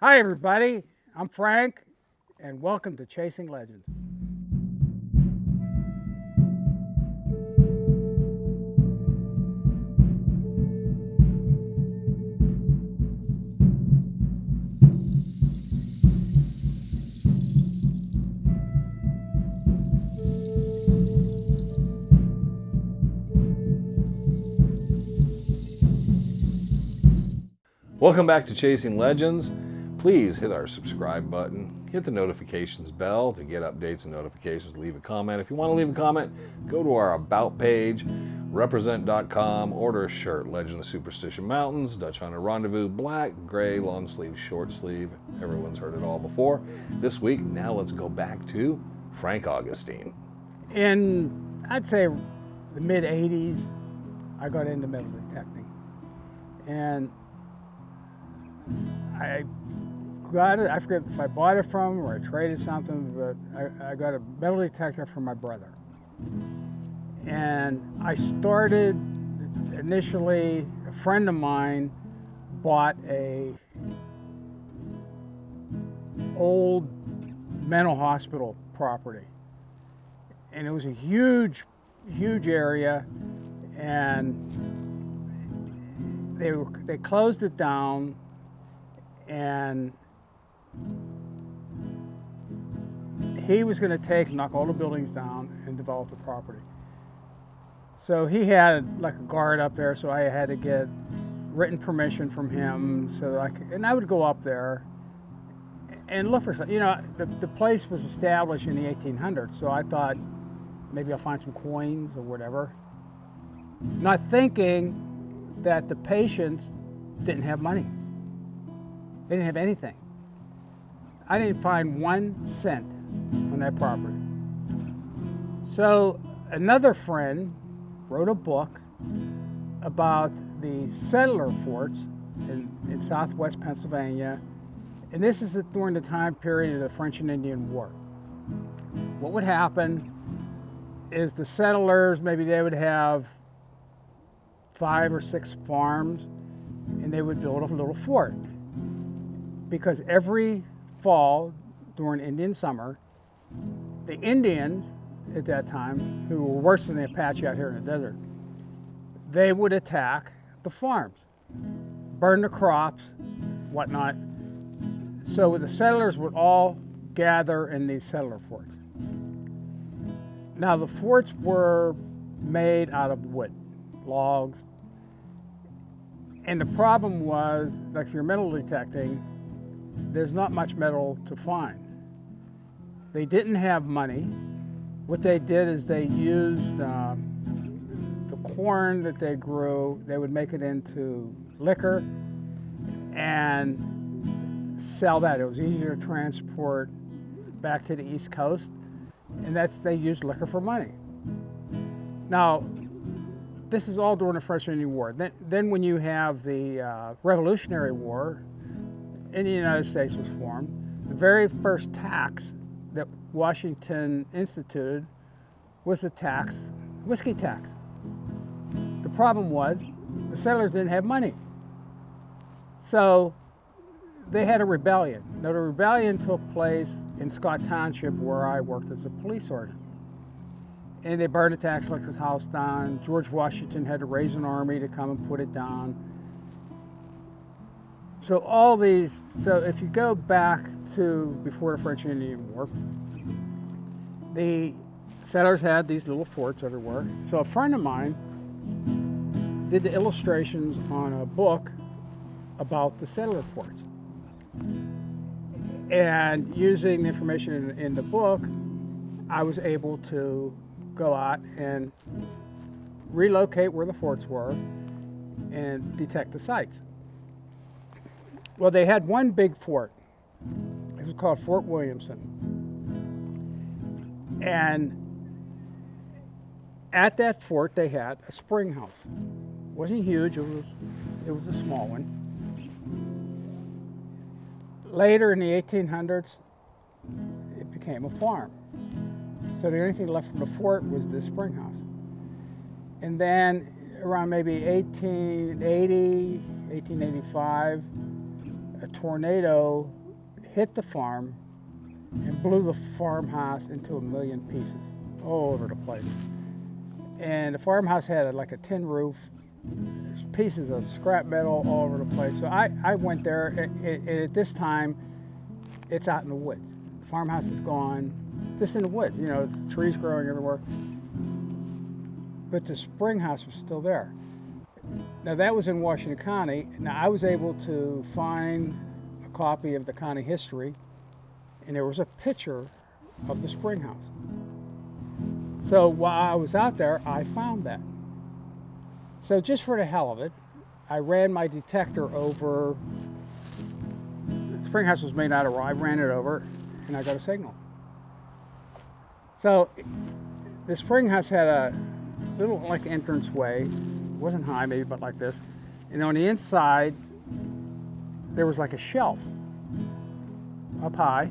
Hi everybody, I'm Frank, and welcome to Chasing Legends. Welcome back to Chasing Legends. Please hit our subscribe button, hit the notifications bell to get updates and notifications, leave a comment. If you want to leave a comment, go to our About page, represent.com, order a shirt, Legend of Superstition Mountains, Dutch Hunter Rendezvous, black, gray, long sleeve, short sleeve. Everyone's heard it all before. This week, now let's go back to Frank Augustine. In, I'd say, the mid-'80s, I got into metal detecting. And I got it, I forget if I bought it from or I traded something, but I got a metal detector from my brother. And I started, initially, a friend of mine bought a old mental hospital property. And it was a huge area, and they closed it down, and he was going to knock all the buildings down and develop the property. So he had like a guard up there, so I had to get written permission from him, so that I would go up there and look for something. You know, the place was established in the 1800s, so I thought maybe I'll find some coins or whatever, not thinking that the patients didn't have money. They didn't have anything. I didn't find 1 cent on that property. So another friend wrote a book about the settler forts in southwest Pennsylvania, and this is during the time period of the French and Indian War. What would happen is the settlers, maybe they would have 5 or 6 farms, and they would build a little fort. Because every fall during Indian summer, the Indians at that time, who were worse than the Apache out here in the desert, they would attack the farms, burn the crops, whatnot. So the settlers would all gather in these settler forts. Now the forts were made out of wood, logs, and the problem was, like if you're metal detecting, there's not much metal to find. They didn't have money. What they did is they used the corn that they grew, they would make it into liquor and sell that. It was easier to transport back to the East Coast, and they used liquor for money. Now, this is all during the French and Indian War. Then when you have the Revolutionary War, in the United States was formed, the very first tax that Washington instituted was the whiskey tax. The problem was the settlers didn't have money. So they had a rebellion. Now the rebellion took place in Scott Township, where I worked as a police sergeant. And they burned the tax collector's house down. George Washington had to raise an army to come and put it down. So if you go back to before the French and Indian War, the settlers had these little forts everywhere. So a friend of mine did the illustrations on a book about the settler forts. And using the information in the book, I was able to go out and relocate where the forts were and detect the sites. Well, they had one big fort. It was called Fort Williamson. And at that fort, they had a spring house. It wasn't huge, it was a small one. Later in the 1800s, it became a farm. So the only thing left from the fort was this spring house. And then around maybe 1880, 1885, a tornado hit the farm and blew the farmhouse into a million pieces all over the place. And the farmhouse had like a tin roof. There's pieces of scrap metal all over the place. So I went there, and at this time, it's out in the woods. The farmhouse is gone, just in the woods, you know, trees growing everywhere. But the spring house was still there. Now that was in Washington County. Now I was able to find a copy of the county history, and there was a picture of the spring house. So while I was out there, I found that. So just for the hell of it, I ran my detector over. The spring house was made out of rock. I ran it over, and I got a signal. So the spring house had a little like entranceway. It wasn't high, maybe, but like this. And on the inside, there was like a shelf up high.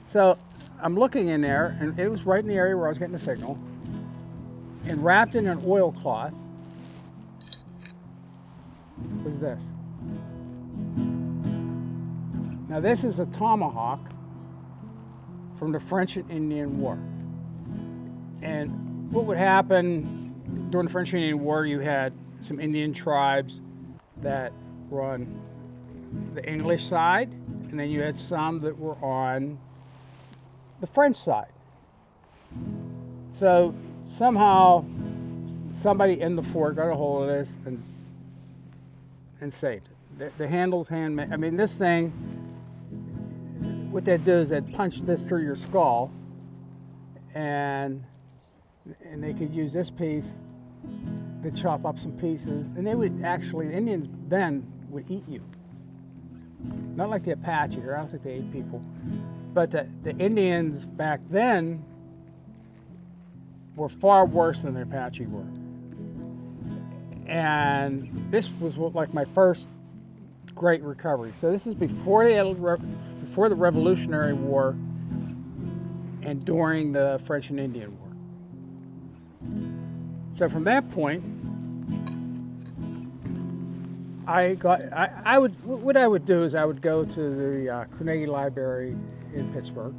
So I'm looking in there, and it was right in the area where I was getting the signal. And wrapped in an oilcloth was this. Now this is a tomahawk from the French and Indian War. And what would happen during the French and Indian War, you had some Indian tribes that were on the English side, and then you had some that were on the French side. So somehow somebody in the fort got a hold of this and saved it. The handle's handmade. I mean, this thing, what they'd do is they'd punch this through your skull, and they could use this piece to chop up some pieces. And they would actually, the Indians then would eat you. Not like the Apache here, I don't think they ate people. But the Indians back then were far worse than the Apache were. And this was like my first great recovery. So this is before the Revolutionary War and during the French and Indian War. So from that point, what I would do is I would go to the Carnegie Library in Pittsburgh.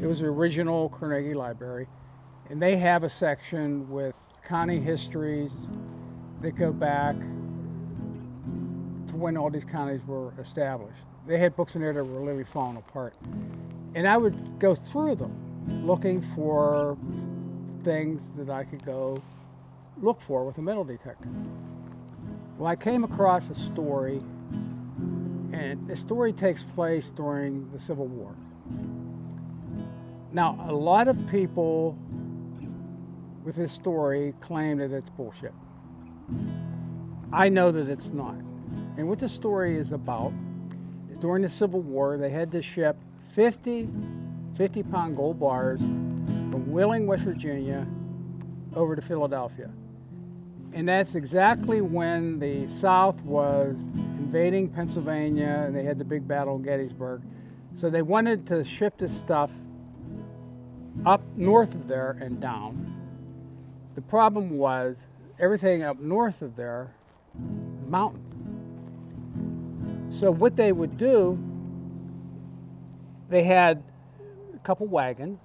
It was the original Carnegie Library. And they have a section with county histories that go back to when all these counties were established. They had books in there that were literally falling apart. And I would go through them looking for things that I could go look for with a metal detector. Well, I came across a story, and the story takes place during the Civil War. Now, a lot of people with this story claim that it's bullshit. I know that it's not. And what the story is about is during the Civil War, they had to ship 50-pound gold bars from Wheeling, West Virginia, over to Philadelphia. And that's exactly when the South was invading Pennsylvania, and they had the big battle of Gettysburg. So they wanted to ship this stuff up north of there and down. The problem was everything up north of there, mountain. So what they would do, they had a couple wagons,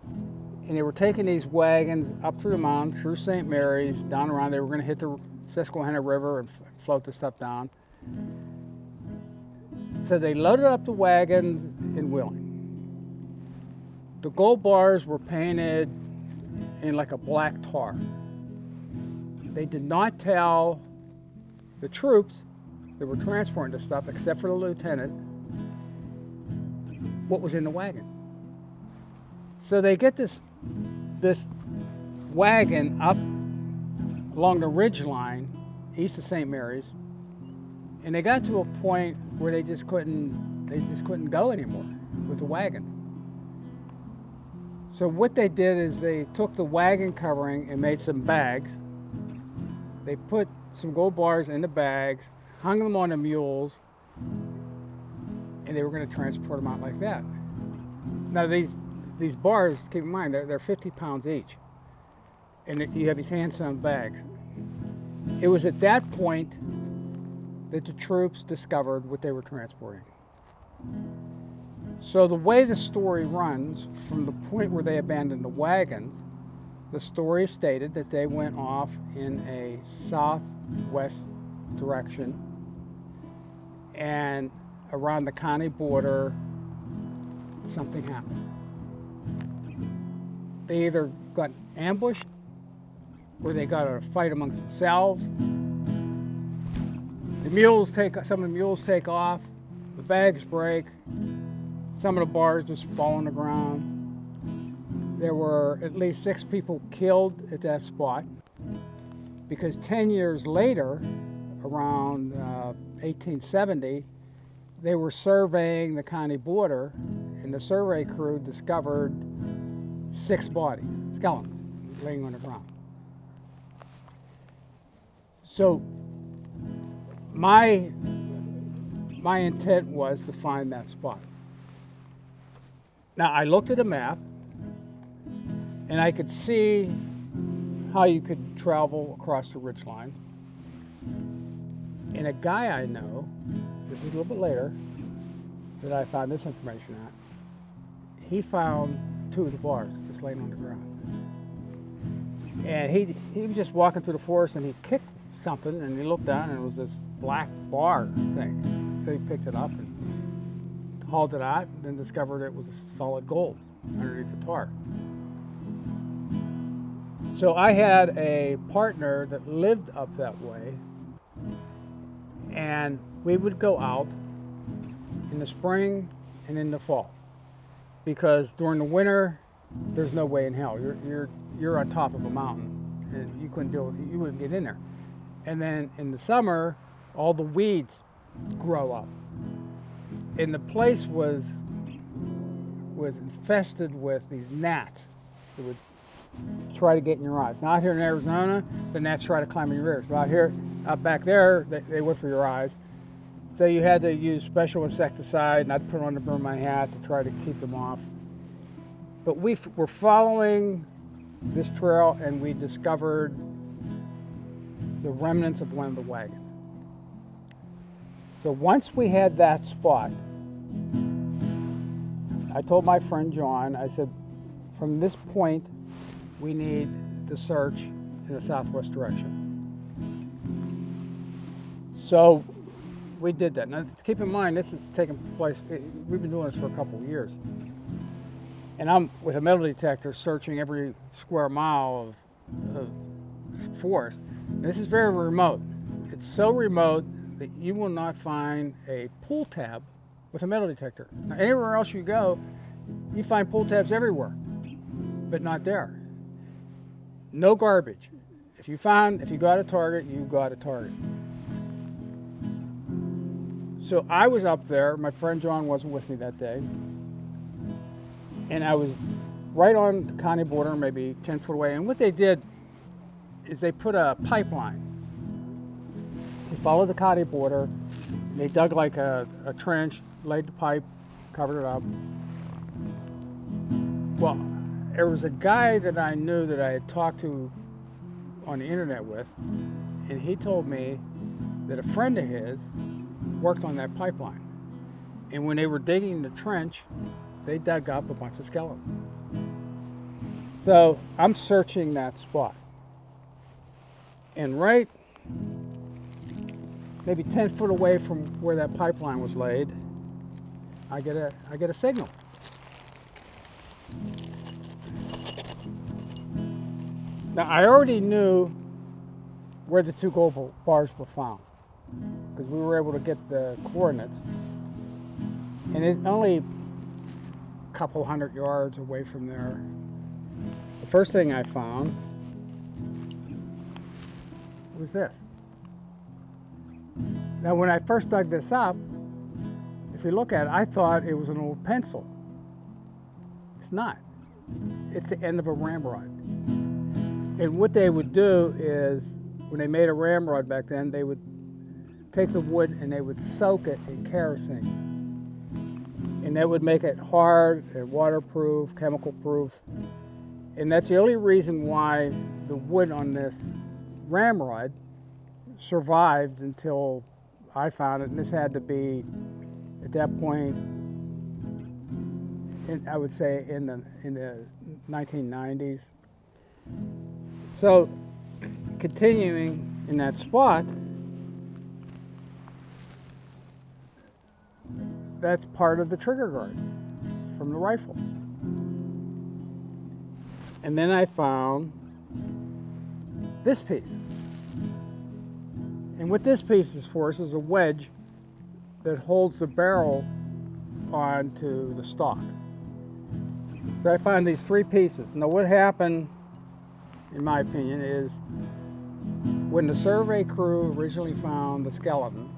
and they were taking these wagons up through the mountains, through St. Mary's, down around. They were going to hit the Susquehanna River and float the stuff down. So they loaded up the wagons in Wheeling. The gold bars were painted in like a black tar. They did not tell the troops that were transporting the stuff, except for the lieutenant, what was in the wagon. So they get this wagon up along the ridge line east of St. Mary's, and they got to a point where they just couldn't go anymore with the wagon. So what they did is they took the wagon covering and made some bags. They put some gold bars in the bags, hung them on the mules, and they were going to transport them out like that. Now these bars, keep in mind, they're 50 pounds each, and you have these hand-sewn bags. It was at that point that the troops discovered what they were transporting. So the way the story runs, from the point where they abandoned the wagon, the story stated that they went off in a southwest direction, and around the county border, something happened. They either got ambushed or they got in a fight amongst themselves. Some of the mules take off, the bags break, some of the bars just fall on the ground. There were at least 6 people killed at that spot, because 10 years later, around 1870, they were surveying the county border, and the survey crew discovered 6 bodies, skeletons, laying on the ground. So my intent was to find that spot. Now, I looked at a map, and I could see how you could travel across the ridgeline. And a guy I know, this is a little bit later, that I found this information at, he found 2 of the bars just laying on the ground. And he was just walking through the forest, and he kicked something, and he looked down, and it was this black bar thing. So he picked it up and hauled it out, and then discovered it was solid gold underneath the tar. So I had a partner that lived up that way, and we would go out in the spring and in the fall, because during the winter there's no way in hell. You're on top of a mountain, and you wouldn't get in there. And then in the summer, all the weeds grow up, and the place was infested with these gnats that would try to get in your eyes. Now, out here in Arizona, the gnats try to climb in your ears, but out back there, they went for your eyes. So you had to use special insecticide, and I'd put on the brim of my hat to try to keep them off. But we were following this trail, and we discovered the remnants of one of the wagons. So once we had that spot, I told my friend John, I said, from this point, we need to search in the southwest direction. So we did that. Now, keep in mind, this is taking place, we've been doing this for a couple of years. And I'm, with a metal detector, searching every square mile of forest. And this is very remote. It's so remote that you will not find a pull tab with a metal detector. Now, anywhere else you go, you find pull tabs everywhere, but not there. No garbage. If you got a target, you got a target. So I was up there, my friend John wasn't with me that day, and I was right on the county border, maybe 10 foot away, and what they did is they put a pipeline. They followed the county border, they dug like a trench, laid the pipe, covered it up. Well, there was a guy that I knew that I had talked to on the internet with, and he told me that a friend of his worked on that pipeline. And when they were digging the trench, they dug up a bunch of skeletons. So I'm searching that spot. And right maybe 10 foot away from where that pipeline was laid, I get a signal. Now, I already knew where the 2 gold bars were found, because we were able to get the coordinates. And it's only a couple 100 yards away from there. The first thing I found was this. Now, when I first dug this up, if you look at it, I thought it was an old pencil. It's not. It's the end of a ramrod. And what they would do is, when they made a ramrod back then, they would take the wood and they would soak it in kerosene. And that would make it hard and waterproof, chemical proof. And that's the only reason why the wood on this ramrod survived until I found it, and this had to be at that point, I would say in the 1990s. So continuing in that spot, that's part of the trigger guard from the rifle. And then I found this piece. And what this piece is for is a wedge that holds the barrel onto the stock. So I found these 3 pieces. Now what happened, in my opinion, is when the survey crew originally found the skeleton,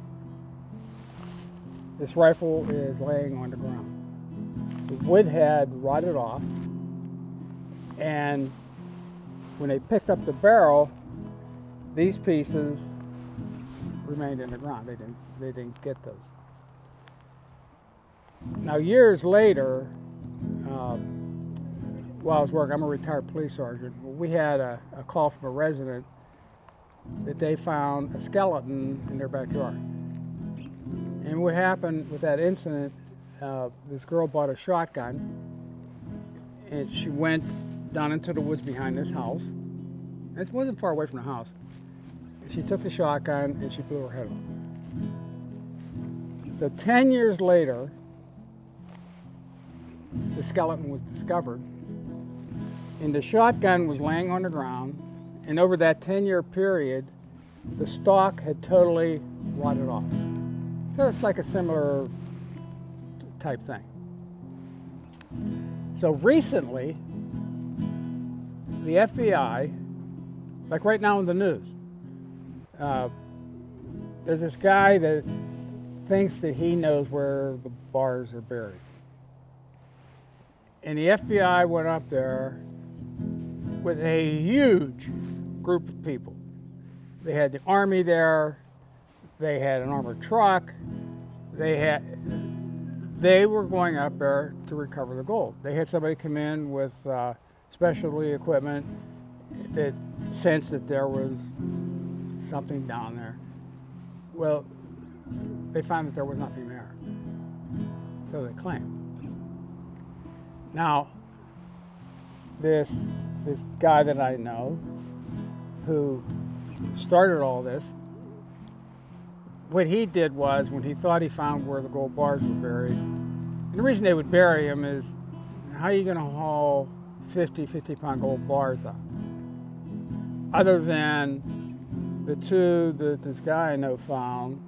this rifle is laying on the ground. The wood had rotted off, and when they picked up the barrel, these pieces remained in the ground. They didn't get those. Now years later, while I was working, I'm a retired police sergeant, we had a call from a resident that they found a skeleton in their backyard. And what happened with that incident, this girl bought a shotgun, and she went down into the woods behind this house. It wasn't far away from the house. She took the shotgun and she blew her head off. So 10 years later, the skeleton was discovered, and the shotgun was laying on the ground, and over that 10-year period, the stock had totally rotted off. So it's like a similar type thing. So recently, the FBI, like right now in the news, there's this guy that thinks that he knows where the bars are buried. And the FBI went up there with a huge group of people. They had the Army there, they had an armored truck, they were going up there to recover the gold. They had somebody come in with specialty equipment that sensed that there was something down there. Well, they found that there was nothing there, so they claimed. Now, this guy that I know who started all this, what he did was, when he thought he found where the gold bars were buried, and the reason they would bury them is, how are you going to haul 50-pound gold bars up? Other than the 2 that this guy I know found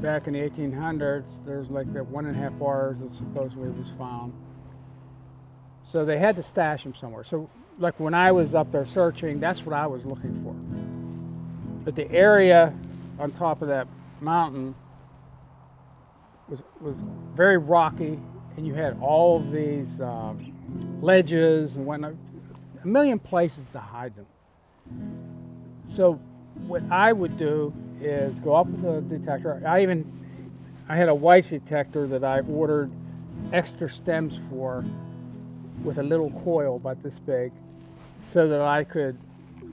back in the 1800s, there's like that 1.5 bars that supposedly was found. So they had to stash them somewhere. So like when I was up there searching, that's what I was looking for. But the area on top of that mountain was very rocky, and you had all of these ledges and whatnot, a million places to hide them. So what I would do is go up with a detector. I had a Weiss detector that I ordered extra stems for, with a little coil about this big, so that I could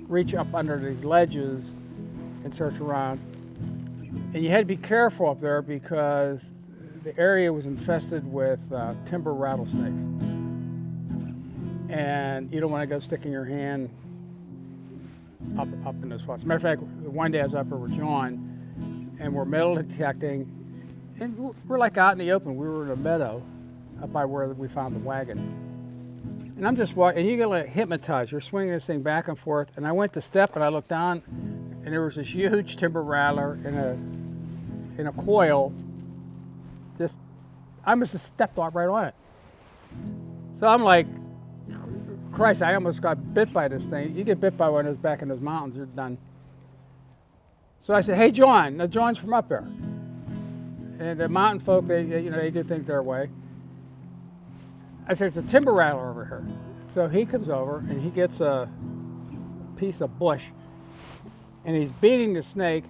reach up under these ledges and search around. And you had to be careful up there because the area was infested with timber rattlesnakes. And you don't want to go sticking your hand up in those spots. As a matter of fact, one day I was up there with John, and we're metal detecting, and we're like out in the open. We were in a meadow up by where we found the wagon. And I'm just walking, and you get like hypnotized. You're swinging this thing back and forth. And I went to step, and I looked down, and there was this huge timber rattler in a coil. I must have stepped right on it. So I'm like, Christ, I almost got bit by this thing. You get bit by one of those back in those mountains, you're done. So I said, hey, John. Now, John's from up there. And the mountain folk, they do things their way. I said, it's a timber rattler over here. So he comes over and he gets a piece of bush and he's beating the snake.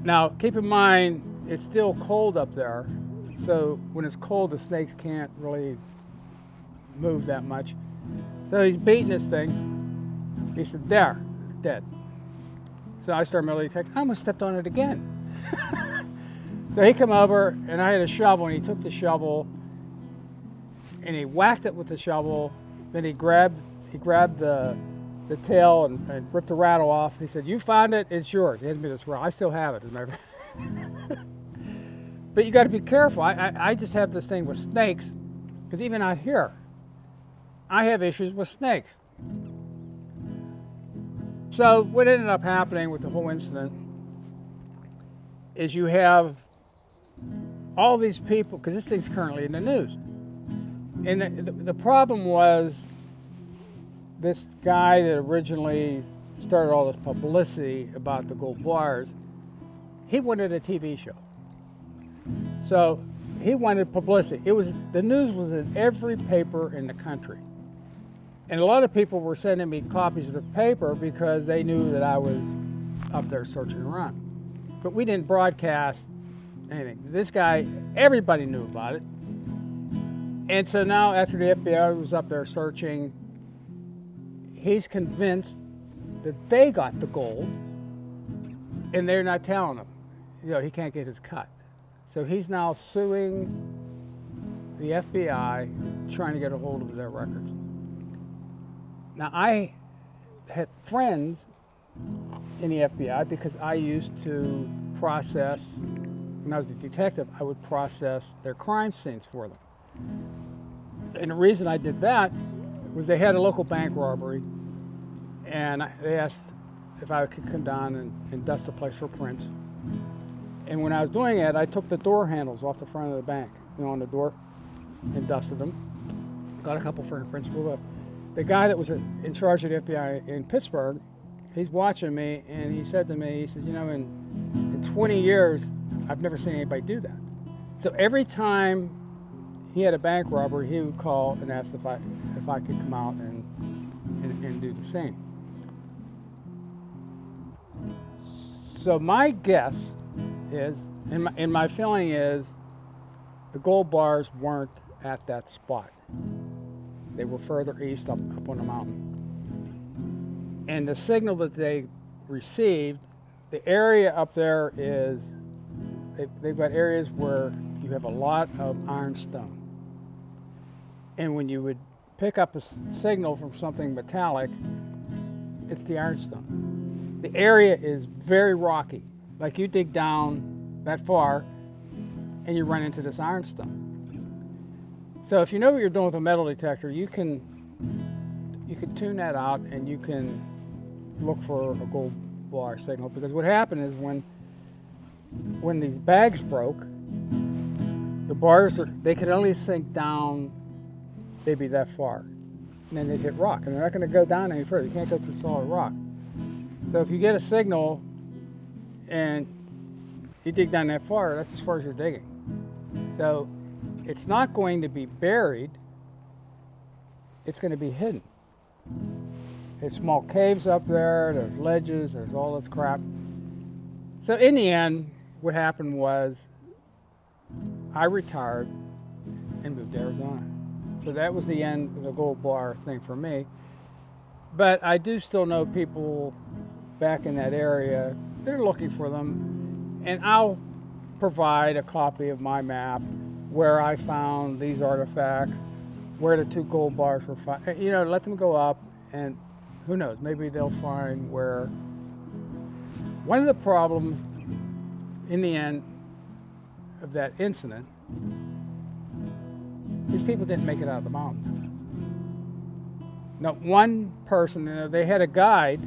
Now, keep in mind, it's still cold up there. So when it's cold, the snakes can't really move that much. So he's beating this thing. He said, there, it's dead. So I started metal detecting. I almost stepped on it again. So he come over, and I had a shovel, and he took the shovel, and he whacked it with the shovel. Then he grabbed the tail and ripped the rattle off. He said, "You found it, it's yours." He handed me this rattle. I still have it. As a matter of fact. But you got to be careful. I just have this thing with snakes, because even out here, I have issues with snakes. So what ended up happening with the whole incident is you have all these people, because this thing's currently in the news. And the problem was this guy that originally started all this publicity about the gold bars, he wanted a TV show. So he wanted publicity. The news was in every paper in the country. And a lot of people were sending me copies of the paper because they knew that I was up there searching around. But we didn't broadcast anything. This guy, everybody knew about it. And so now after the FBI was up there searching, he's convinced that they got the gold and they're not telling him. You know, he can't get his cut. So he's now suing the FBI, trying to get a hold of their records. Now, I had friends in the FBI because I used to process, when I was a detective, I would process their crime scenes for them. And the reason I did that was they had a local bank robbery, and they asked if I could come down and dust the place for prints. And when I was doing it, I took the door handles off the front of the bank, on the door, and dusted them. Got a couple fingerprints. The guy that was in charge of the FBI in Pittsburgh, he's watching me, and he said to me, he says, in 20 years, I've never seen anybody do that. So every time he had a bank robbery, he would call and ask if I could come out and do the same. So my guess is, and my feeling is, the gold bars weren't at that spot. They were further east up on the mountain. And the signal that they received, the area up there is, they've got areas where you have a lot of ironstone. And when you would pick up a signal from something metallic, it's the ironstone. The area is very rocky. Like you dig down that far and you run into this ironstone. So if you know what you're doing with a metal detector, you can tune that out and you can look for a gold bar signal, because what happened is when these bags broke, the bars they could only sink down maybe that far, and then they'd hit rock, and they're not going to go down any further. You can't go through solid rock. So if you get a signal and you dig down that far, that's as far as you're digging. So it's not going to be buried, it's going to be hidden. There's small caves up there, there's ledges, there's all this crap. So in the end, what happened was I retired and moved to Arizona. So that was the end of the gold bar thing for me. But I do still know people back in that area, they're looking for them, and I'll provide a copy of my map where I found these artifacts, where the two gold bars were found. Let them go up, and who knows, maybe they'll find where. One of the problems in the end of that incident, these people didn't make it out of the mountains. Not one person, they had a guide,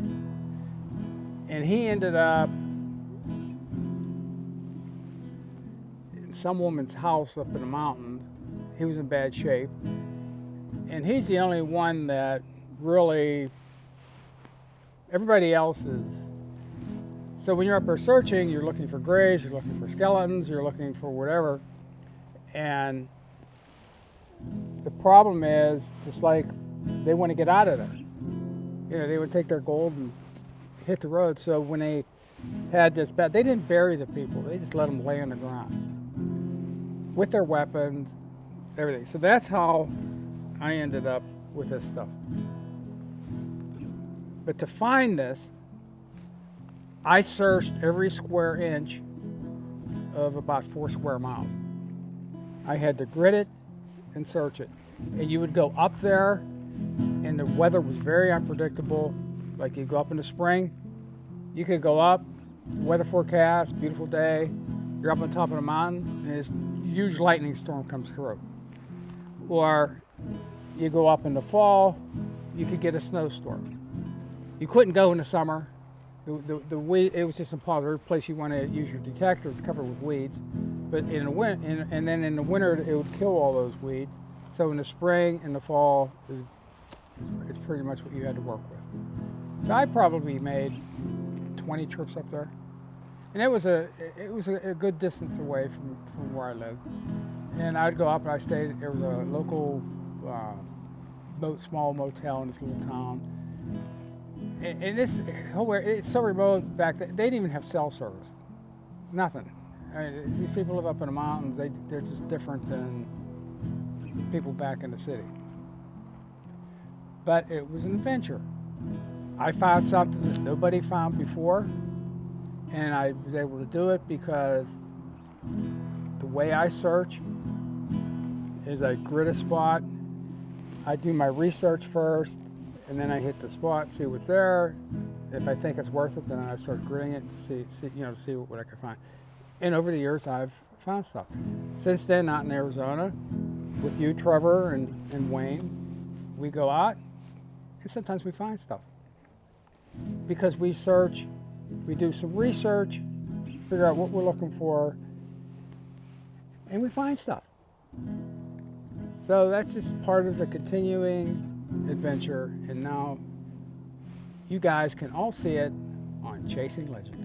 and he ended up in some woman's house up in the mountains. He was in bad shape. And he's the only one that really, everybody else is. So when you're up there searching, you're looking for graves, you're looking for skeletons, you're looking for whatever. And the problem is, it's like they want to get out of there. They would take their gold and hit the road. So when they had this bad, they didn't bury the people, they just let them lay on the ground with their weapons, everything. So that's how I ended up with this stuff. But to find this, I searched every square inch of about 4 square miles. I had to grid it and search it. And you would go up there, and the weather was very unpredictable. Like you go up in the spring, you could go up, weather forecast, beautiful day, you're up on top of the mountain, and this huge lightning storm comes through. Or you go up in the fall, you could get a snowstorm. You couldn't go in the summer. The weed, it was just impossible. Every place you want to use your detector is covered with weeds. But in the winter, and then in the winter, it would kill all those weeds. So in the spring and the fall, it's pretty much what you had to work with. So I probably made 20 trips up there, and it was a good distance away from where I lived. And I'd go up and I stayed. There was a local small motel in this little town. And this it's so remote back then, they didn't even have cell service. Nothing. I mean, these people live up in the mountains. They're just different than people back in the city. But it was an adventure. I found something that nobody found before, and I was able to do it because the way I search is I grid a spot. I do my research first, and then I hit the spot, see what's there. If I think it's worth it, then I start gridding it to see what I can find. And over the years, I've found stuff. Since then, out in Arizona, with you, Trevor, and Wayne, we go out, and sometimes we find stuff. Because we search, we do some research, figure out what we're looking for, and we find stuff. So that's just part of the continuing adventure, and now you guys can all see it on Chasing Legends.